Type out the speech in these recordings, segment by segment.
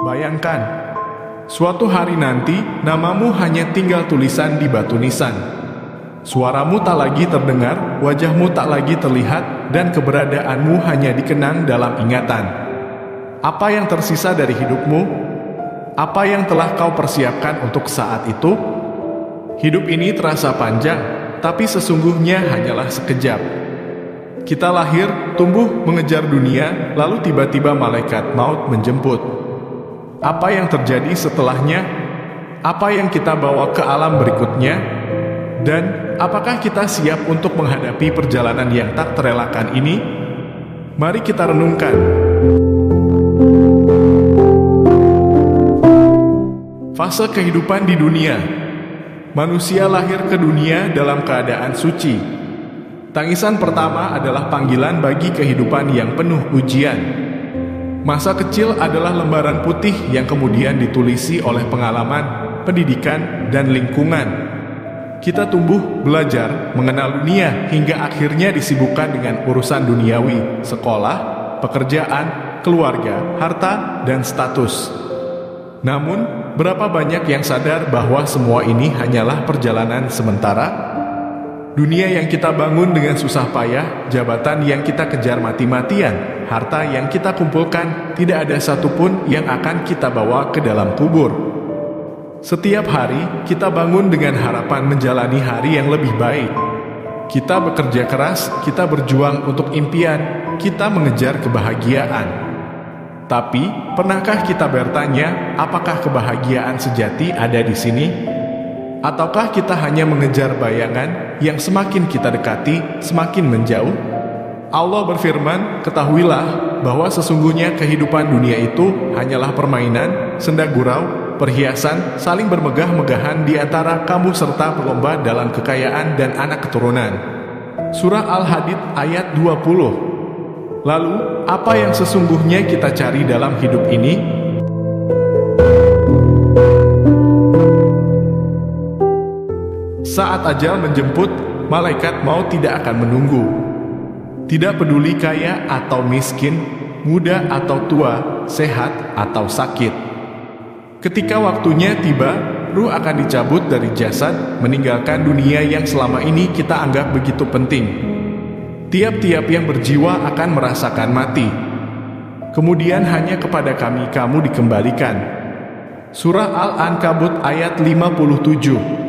Bayangkan, suatu hari nanti namamu hanya tinggal tulisan di batu nisan. Suaramu tak lagi terdengar, wajahmu tak lagi terlihat, dan keberadaanmu hanya dikenang dalam ingatan. Apa yang tersisa dari hidupmu? Apa yang telah kau persiapkan untuk saat itu? Hidup ini terasa panjang, tapi sesungguhnya hanyalah sekejap. Kita lahir, tumbuh, mengejar dunia, lalu tiba-tiba malaikat maut menjemput. Apa yang terjadi setelahnya? Apa yang kita bawa ke alam berikutnya? Dan apakah kita siap untuk menghadapi perjalanan yang tak terelakkan ini? Mari kita renungkan. Fase kehidupan di dunia. Manusia lahir ke dunia dalam keadaan suci. Tangisan pertama adalah panggilan bagi kehidupan yang penuh ujian. Masa kecil adalah lembaran putih yang kemudian ditulisi oleh pengalaman, pendidikan, dan lingkungan. Kita tumbuh, belajar, mengenal dunia, hingga akhirnya disibukkan dengan urusan duniawi, sekolah, pekerjaan, keluarga, harta, dan status. Namun, berapa banyak yang sadar bahwa semua ini hanyalah perjalanan sementara? Dunia yang kita bangun dengan susah payah, jabatan yang kita kejar mati-matian, harta yang kita kumpulkan, tidak ada satupun yang akan kita bawa ke dalam kubur. Setiap hari, kita bangun dengan harapan menjalani hari yang lebih baik. Kita bekerja keras, kita berjuang untuk impian, kita mengejar kebahagiaan. Tapi, pernahkah kita bertanya, apakah kebahagiaan sejati ada di sini? Ataukah kita hanya mengejar bayangan yang semakin kita dekati, semakin menjauh? Allah berfirman, ketahuilah bahwa sesungguhnya kehidupan dunia itu hanyalah permainan, senda gurau, perhiasan, saling bermegah-megahan di antara kamu serta berlomba dalam kekayaan dan anak keturunan. Surah Al-Hadid ayat 20. Lalu, apa yang sesungguhnya kita cari dalam hidup ini? Saat ajal menjemput, malaikat maut tidak akan menunggu. Tidak peduli kaya atau miskin, muda atau tua, sehat atau sakit. Ketika waktunya tiba, ruh akan dicabut dari jasad, meninggalkan dunia yang selama ini kita anggap begitu penting. Tiap-tiap yang berjiwa akan merasakan mati. Kemudian hanya kepada kami kamu dikembalikan. Surah Al-Ankabut ayat 57.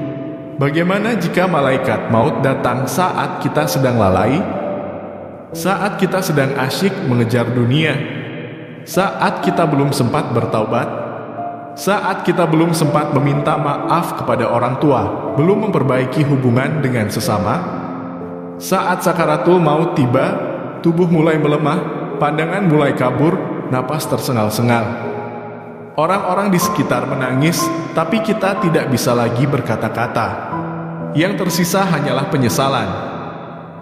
Bagaimana jika malaikat maut datang saat kita sedang lalai? Saat kita sedang asyik mengejar dunia? Saat kita belum sempat bertaubat? Saat kita belum sempat meminta maaf kepada orang tua, belum memperbaiki hubungan dengan sesama? Saat sakaratul maut tiba, tubuh mulai melemah, pandangan mulai kabur, napas tersengal-sengal. Orang-orang di sekitar menangis, tapi kita tidak bisa lagi berkata-kata. Yang tersisa hanyalah penyesalan.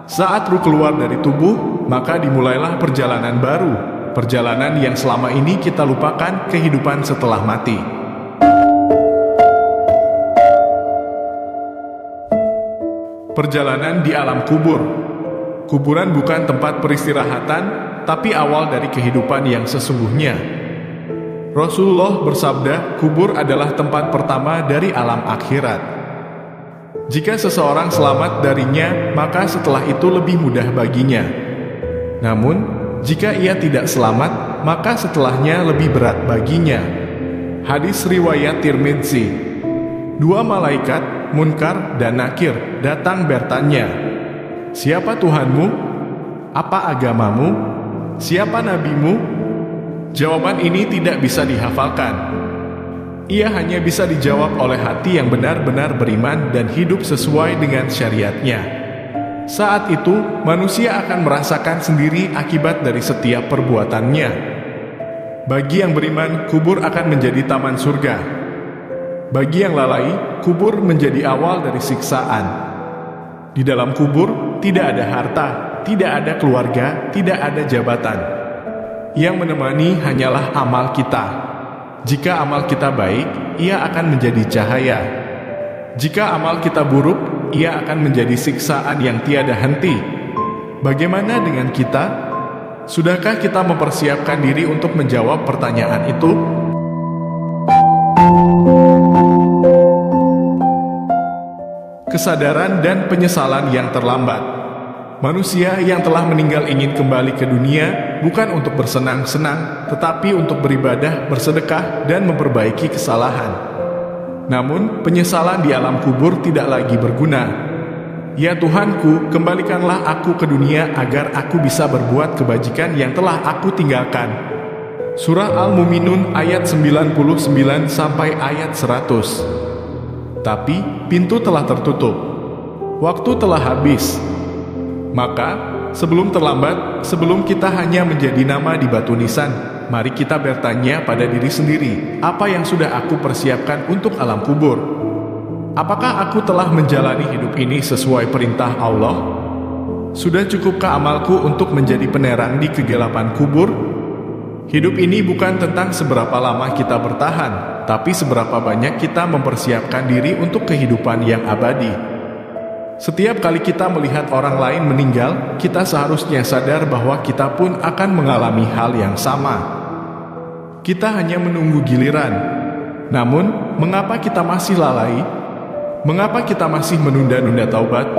Saat ruh keluar dari tubuh, maka dimulailah perjalanan baru, perjalanan yang selama ini kita lupakan, kehidupan setelah mati. Perjalanan di alam kubur. Kuburan bukan tempat peristirahatan, tapi awal dari kehidupan yang sesungguhnya. Rasulullah bersabda, kubur adalah tempat pertama dari alam akhirat. Jika seseorang selamat darinya, maka setelah itu lebih mudah baginya. Namun, jika ia tidak selamat, maka setelahnya lebih berat baginya. Hadis riwayat Tirmidzi. Dua malaikat, Munkar dan Nakir, datang bertanya, siapa Tuhanmu? Apa agamamu? Siapa nabimu? Jawaban ini tidak bisa dihafalkan. Ia hanya bisa dijawab oleh hati yang benar-benar beriman dan hidup sesuai dengan syariatnya. Saat itu, manusia akan merasakan sendiri akibat dari setiap perbuatannya. Bagi yang beriman, kubur akan menjadi taman surga. Bagi yang lalai, kubur menjadi awal dari siksaan. Di dalam kubur, tidak ada harta, tidak ada keluarga, tidak ada jabatan. Yang menemani hanyalah amal kita. Jika amal kita baik, ia akan menjadi cahaya. Jika amal kita buruk, ia akan menjadi siksaan yang tiada henti. Bagaimana dengan kita? Sudahkah kita mempersiapkan diri untuk menjawab pertanyaan itu? kesadaran dan penyesalan yang terlambat. Manusia yang telah meninggal ingin kembali ke dunia bukan untuk bersenang-senang, tetapi untuk beribadah, bersedekah, dan memperbaiki kesalahan. Namun, penyesalan di alam kubur tidak lagi berguna. Ya Tuhanku, kembalikanlah aku ke dunia agar aku bisa berbuat kebajikan yang telah aku tinggalkan. Surah Al-Mu'minun ayat 99 sampai ayat 100. Tapi, pintu telah tertutup. Waktu telah habis. Maka, sebelum terlambat, sebelum kita hanya menjadi nama di batu nisan, mari kita bertanya pada diri sendiri, apa yang sudah aku persiapkan untuk alam kubur? Apakah aku telah menjalani hidup ini sesuai perintah Allah? Sudah cukupkah amalku untuk menjadi penerang di kegelapan kubur? Hidup ini bukan tentang seberapa lama kita bertahan, tapi seberapa banyak kita mempersiapkan diri untuk kehidupan yang abadi. Setiap kali kita melihat orang lain meninggal, kita seharusnya sadar bahwa kita pun akan mengalami hal yang sama. Kita hanya menunggu giliran. Namun, mengapa kita masih lalai? Mengapa kita masih menunda-nunda taubat?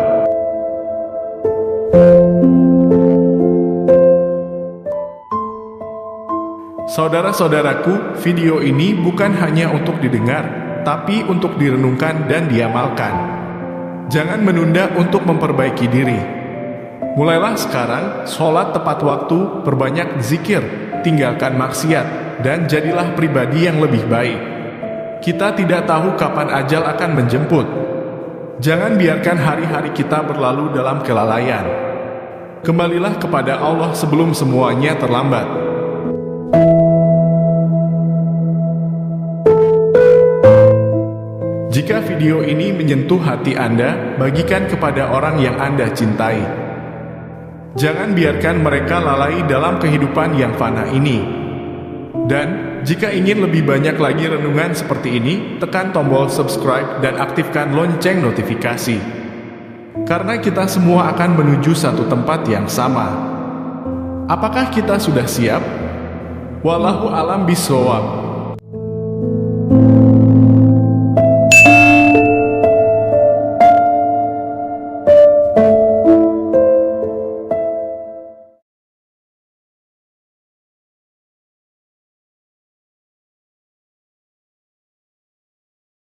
Saudara-saudaraku, video ini bukan hanya untuk didengar, tapi untuk direnungkan dan diamalkan. Jangan menunda untuk memperbaiki diri. Mulailah sekarang, sholat tepat waktu, perbanyak zikir, tinggalkan maksiat, dan jadilah pribadi yang lebih baik. Kita tidak tahu kapan ajal akan menjemput. Jangan biarkan hari-hari kita berlalu dalam kelalaian. Kembalilah kepada Allah sebelum semuanya terlambat. Jika video ini menyentuh hati Anda, bagikan kepada orang yang Anda cintai. Jangan biarkan mereka lalai dalam kehidupan yang fana ini. Dan, jika ingin lebih banyak lagi renungan seperti ini, tekan tombol subscribe dan aktifkan lonceng notifikasi. Karena kita semua akan menuju satu tempat yang sama. Apakah kita sudah siap? Wallahu a'lam bishawab.